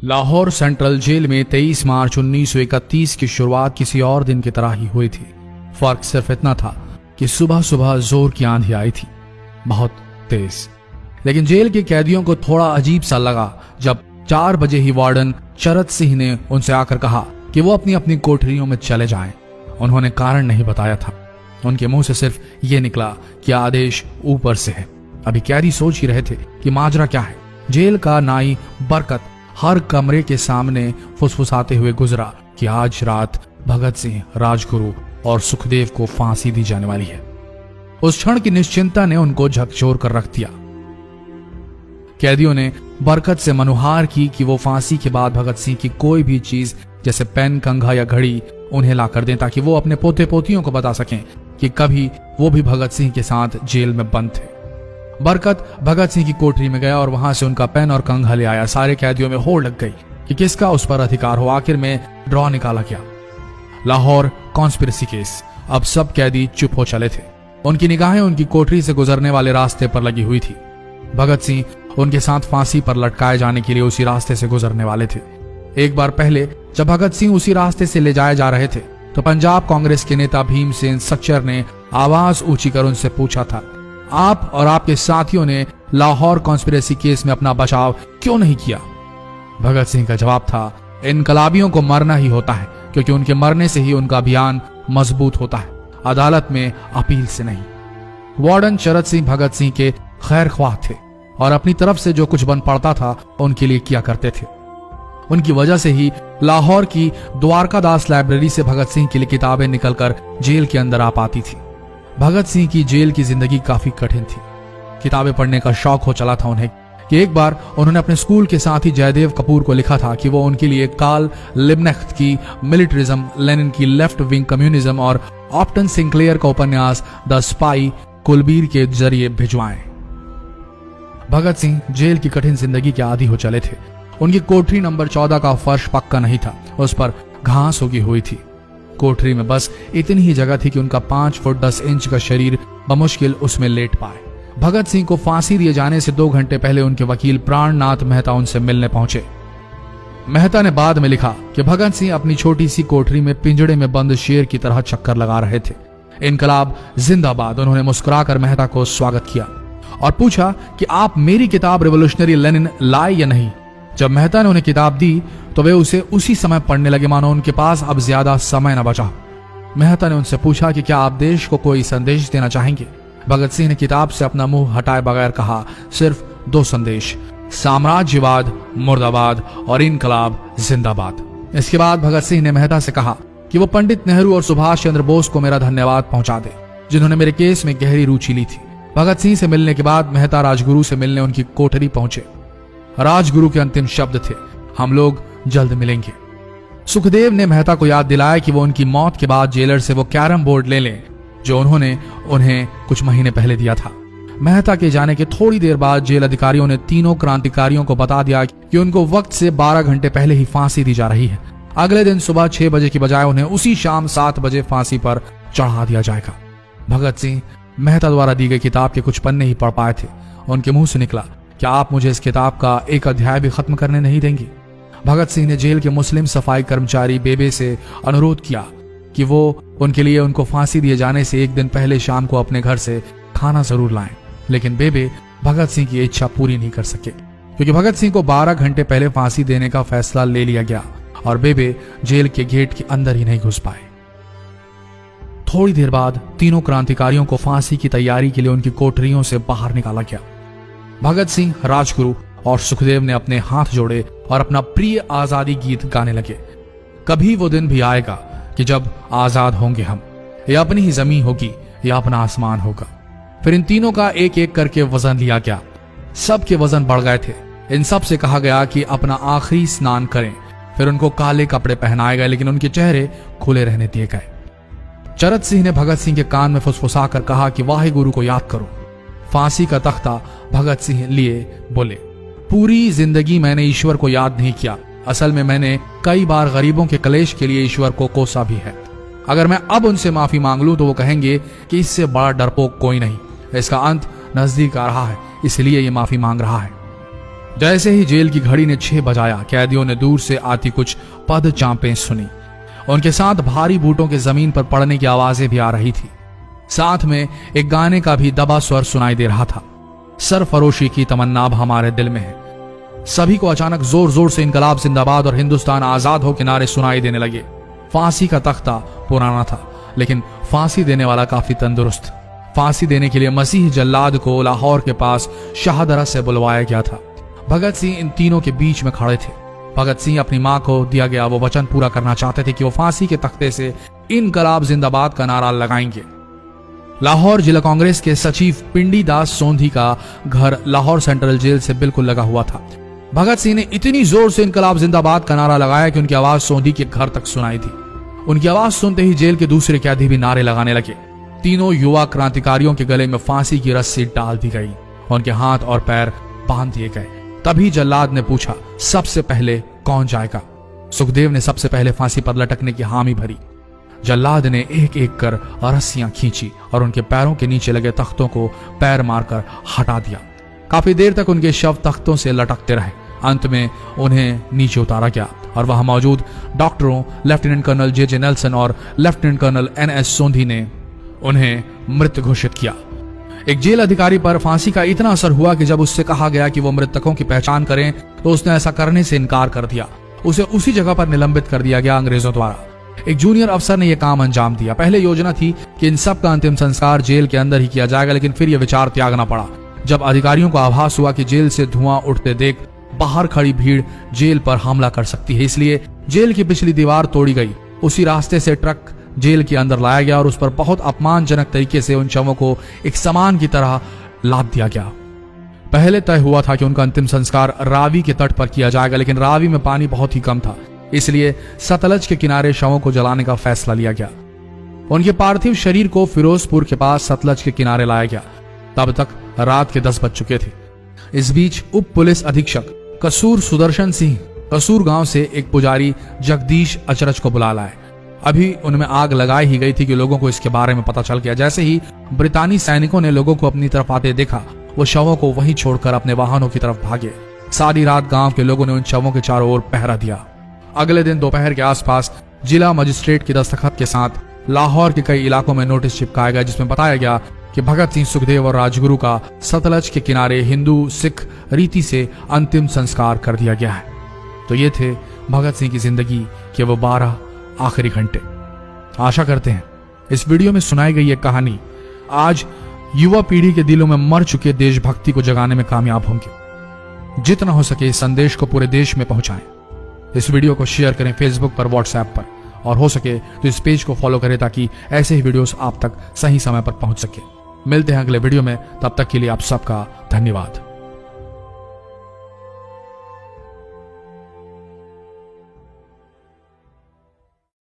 Lahore central jail में 23 मार्च 1931 की शुरुआत किसी और दिन की तरह ही हुई थी। फर्क सिर्फ इतना था कि सुबह सुबह जोर की आंधी आई थी, बहुत तेज। लेकिन जेल के कैदियों को थोड़ा अजीब सा लगा जब 4 बजे ही वार्डन चरत सिंह ने उनसे आकर कहा कि वो अपनी अपनी कोठरियों में चले जाएं। उन्होंने कारण नहीं बताया था। उनके मुंह से सिर्फ ये निकला कि आदेश ऊपर से है। अभी कैदी सोच ही रहे थे कि माजरा क्या है। जेल का नाई बरकत हर कमरे के सामने फुसफुसाते हुए गुजरा कि आज रात भगत सिंह, राजगुरु और सुखदेव को फांसी दी जाने वाली है। उस क्षण की निश्चिंता ने उनको झकझोर कर रख दिया। कैदियों ने बरकत से मनुहार की कि वो फांसी के बाद भगत सिंह की कोई भी चीज जैसे पेन, कंघा या घड़ी उन्हें ला कर दें ताकि वो अपने पोते पोतियों को बता सकें कि कभी वो भी भगत सिंह के साथ जेल में बंद थे। बरकत भगत सिंह की कोठरी में गया और वहां से उनका पेन और कंघा ले आया। सारे कैदियों में होड़ लग गई कि किसका उस पर अधिकार हो। आखिर में ड्रॉ निकाला गया, लाहौर कॉन्स्पिरेसी केस। अब सब कैदी चुप हो चले थे। उनकी निगाहें उनकी कोठरी से गुजरने वाले रास्ते पर लगी हुई थी। भगत सिंह उनके साथ फांसी पर लटकाए जाने के लिए उसी रास्ते से गुजरने वाले थे। एक बार पहले जब भगत सिंह उसी रास्ते से ले जाए जा रहे थे तो पंजाब कांग्रेस के नेता भीमसेन सच्चर ने आवाज ऊंची कर उनसे पूछा था, आप और आपके साथियों ने लाहौर कॉन्स्पिरेसी केस में अपना बचाव क्यों नहीं किया? भगत सिंह का जवाब था, इनकलाबियों को मरना ही होता है क्योंकि उनके मरने से ही उनका अभियान मजबूत होता है, अदालत में अपील से नहीं। वार्डन चरत सिंह भगत सिंह के खैर ख्वाह थे और अपनी तरफ से जो कुछ बन पड़ता था उनके लिए किया करते थे। उनकी वजह से ही लाहौर की द्वारकादास लाइब्रेरी से भगत सिंह के लिए किताबें निकलकर जेल के अंदर आ पाती थी। भगत सिंह की जेल की जिंदगी काफी कठिन थी। किताबें पढ़ने का शौक हो चला था उन्हें कि एक बार उन्होंने अपने स्कूल के साथी जयदेव कपूर को लिखा था कि वो उनके लिए कार्ल लिब्नेख्त की मिलिटरिज्म, लेनिन की लेफ्ट विंग कम्युनिज्म और ऑप्टन सिंक्लेयर का उपन्यास द स्पाई कुलबीर के जरिए भिजवाएं। भगत सिंह जेल की कठिन जिंदगी के आदी हो चले थे। उनकी कोठरी नंबर 14 का फर्श पक्का नहीं था, उस पर घास उगी हुई थी। कोठरी में बस इतनी ही जगह थी कि उनका 5 फुट 10 इंच का शरीर बमुश्किल उसमें लेट पाए। भगत सिंह को फांसी दिए जाने से 2 घंटे पहले उनके वकील प्राणनाथ मेहता उनसे मिलने पहुंचे। मेहता ने बाद में लिखा कि भगत सिंह अपनी छोटी सी कोठरी में पिंजड़े में बंद शेर की तरह चक्कर लगा रहे थे। इनकलाब जिंदाबाद। उन्होंने मुस्कुराकर मेहता को स्वागत किया और पूछा कि आप मेरी किताब रिवोल्यूशनरी लेनिन लाए या नहीं। जब मेहता ने उन्हें किताब दी तो वे उसे उसी समय पढ़ने लगे मानो उनके पास अब ज्यादा समय न बचा। मेहता ने उनसे पूछा कि क्या आप देश को कोई संदेश देना चाहेंगे? भगत सिंह ने किताब से अपना मुंह हटाए बगैर कहा, सिर्फ 2 संदेश, साम्राज्यवाद मुर्दाबाद और इनकलाब जिंदाबाद। इसके बाद भगत सिंह ने मेहता से कहा कि वो पंडित नेहरू और सुभाष चंद्र बोस को मेरा धन्यवाद पहुंचा दे जिन्होंने मेरे केस में गहरी रुचि ली थी। भगत सिंह से मिलने के बाद मेहता राजगुरु से मिलने उनकी कोठरी पहुंचे। राजगुरु के अंतिम शब्द थे, हम लोग जल्द मिलेंगे। सुखदेव ने मेहता को याद दिलाया कि वो उनकी मौत के बाद जेलर से वो कैरम बोर्ड ले लें जो उन्होंने उन्हें कुछ महीने पहले दिया था। मेहता के जाने के थोड़ी देर बाद जेल अधिकारियों ने तीनों क्रांतिकारियों को बता दिया कि उनको वक्त से 12 घंटे पहले ही फांसी दी जा रही है। अगले दिन सुबह 6 बजे की बजाय उन्हें उसी शाम 7 बजे फांसी पर चढ़ा दिया जाएगा। भगत सिंह मेहता द्वारा दी गई किताब के कुछ पन्ने ही पढ़ पाए थे। उनके मुंह से निकला, क्या आप मुझे इस किताब का एक अध्याय भी खत्म करने नहीं देंगे? भगत सिंह ने जेल के मुस्लिम सफाई कर्मचारी बेबे से अनुरोध किया कि वो उनके लिए उनको फांसी दिए जाने से 1 दिन पहले शाम को अपने घर से खाना जरूर लाएं। लेकिन बेबे भगत सिंह की इच्छा पूरी नहीं कर सके क्योंकि भगत सिंह को 12 घंटे पहले फांसी देने का फैसला ले लिया गया और बेबे जेल के गेट के अंदर ही नहीं घुस पाए। थोड़ी देर बाद तीनों क्रांतिकारियों को फांसी की तैयारी के लिए उनकी कोठरियों से बाहर निकाला गया। भगत सिंह, राजगुरु और सुखदेव ने अपने हाथ जोड़े और अपना प्रिय आजादी गीत गाने लगे। कभी वो दिन भी आएगा कि जब आजाद होंगे हम, या अपनी ही जमीन होगी या अपना आसमान होगा। फिर इन तीनों का एक एक करके वजन लिया गया। सबके वजन बढ़ गए थे। इन सब से कहा गया कि अपना आखिरी स्नान करें। फिर उनको काले कपड़े पहनाए गए लेकिन उनके चेहरे खुले रहने दिए गए। चरत सिंह ने भगत सिंह के कान में फुसफुसा कर कहा कि वाहे गुरु को याद करो। फांसी का तख्ता भगत सिंह लिए बोले, पूरी जिंदगी मैंने ईश्वर को याद नहीं किया। असल में मैंने कई बार गरीबों के कलेश के लिए ईश्वर को कोसा भी है। अगर मैं अब उनसे माफी मांग लूं तो वो कहेंगे कि इससे बड़ा डरपोक कोई नहीं। इसका अंत नजदीक आ रहा है, इसलिए ये माफी मांग रहा है। जैसे ही जेल की घड़ी ने 6 बजाया, कैदियों ने दूर से आती कुछ पद चांपें सुनी। उनके साथ भारी बूटों के जमीन पर पड़ने की आवाजें भी आ रही थी। साथ में एक गाने का भी दबा स्वर सुनाई दे रहा था। सरफरोशी की तमन्ना अब हमारे दिल में है। सभी को अचानक जोर जोर से इनकलाब जिंदाबाद और हिंदुस्तान आजाद हो के नारे सुनाई देने लगे। फांसी का तख्ता पुराना था, लेकिन फांसी देने वाला काफी तंदुरुस्त। फांसी देने के लिए मसीह जल्लाद को लाहौर के पास शाहदरा से बुलवाया गया था। भगत सिंह इन तीनों के बीच में खड़े थे। भगत सिंह अपनी मां को दिया गया वो वचन पूरा करना चाहते थे कि वो फांसी के तख्ते से इनकलाब जिंदाबाद का नारा लगाएंगे। लाहौर जिला कांग्रेस के सचिव पिंडी दास सोंधी का घर लाहौर सेंट्रल जेल से बिल्कुल लगा हुआ था। भगत सिंह ने इतनी जोर से इनकलाब जिंदाबाद का नारा लगाया कि उनकी आवाज सोंधी के घर तक सुनाई दी। उनकी आवाज सुनते ही जेल के दूसरे कैदी भी नारे लगाने लगे। तीनों युवा क्रांतिकारियों के गले में फांसी की रस्सी डाल दी गई, उनके हाथ और पैर बांध दिए गए। तभी जल्लाद ने पूछा, सबसे पहले कौन जाएगा? सुखदेव ने सबसे पहले फांसी पर लटकने की हामी भरी। जल्लाद ने एक एक कर रस्सियां खींची और उनके पैरों के नीचे लगे तख्तों को पैर मारकर हटा दिया। काफी देर तक उनके शव तख्तों से लटकते रहे। अंत में उन्हें नीचे उतारा गया और वहां मौजूद डॉक्टरों लेफ्टिनेंट कर्नल जे नेल्सन और लेफ्टिनेंट कर्नल NS सोंधी ने उन्हें मृत घोषित किया। एक जेल अधिकारी पर फांसी का इतना असर हुआ कि जब उससे कहा गया कि वो मृतकों की पहचान करें तो उसने ऐसा करने से इनकार कर दिया। उसे उसी जगह पर निलंबित कर दिया गया अंग्रेजों द्वारा। एक जूनियर अफसर ने यह काम अंजाम दिया। पहले योजना थी कि इन सब का अंतिम संस्कार जेल के अंदर ही किया जाएगा, लेकिन फिर यह विचार त्यागना पड़ा जब अधिकारियों को आभास हुआ कि जेल से धुआं उठते देख बाहर खड़ी भीड़ जेल पर हमला कर सकती है। इसलिए जेल की पिछली दीवार तोड़ी गई। उसी रास्ते से ट्रक जेल के अंदर लाया गया और उस पर बहुत अपमानजनक तरीके से उन शवों को एक सामान की तरह लाद दिया गया। पहले तय हुआ था कि उनका अंतिम संस्कार रावी के तट पर किया जाएगा, लेकिन रावी में पानी बहुत ही कम था, इसलिए सतलज के किनारे शवों को जलाने का फैसला लिया गया। उनके पार्थिव शरीर को फिरोजपुर के पास सतलज के किनारे लाया गया। तब तक रात के 10 बज चुके थे। इस बीच उप पुलिस अधीक्षक कसूर सुदर्शन सिंह कसूर गांव से एक पुजारी जगदीश अचरज को बुला लाए। अभी उनमें आग लगाई ही गई थी कि लोगों को इसके बारे में पता चल गया। जैसे ही ब्रितानी सैनिकों ने लोगों को अपनी तरफ आते देखा, वो शवों को वहीं छोड़कर अपने वाहनों की तरफ भागे। सारी रात गांव के लोगों ने उन शवों के चारों ओर पहरा दिया। अगले दिन दोपहर के आसपास जिला मजिस्ट्रेट की दस्तखत के साथ लाहौर के कई इलाकों में नोटिस चिपकाया गया, जिसमें बताया गया कि भगत सिंह, सुखदेव और राजगुरु का सतलज के किनारे हिंदू सिख रीति से अंतिम संस्कार कर दिया गया है। तो ये थे भगत सिंह की जिंदगी के वो 12 आखिरी घंटे। आशा करते हैं इस वीडियो में सुनाई गई ये कहानी आज युवा पीढ़ी के दिलों में मर चुके देशभक्ति को जगाने में कामयाब होंगे। जितना हो सके इस संदेश को पूरे देश में पहुंचाएं। इस वीडियो को शेयर करें फेसबुक पर, व्हाट्सएप पर, और हो सके तो इस पेज को फॉलो करें ताकि ऐसे ही वीडियोस आप तक सही समय पर पहुंच सके। मिलते हैं अगले वीडियो में, तब तक के लिए आप सबका धन्यवाद।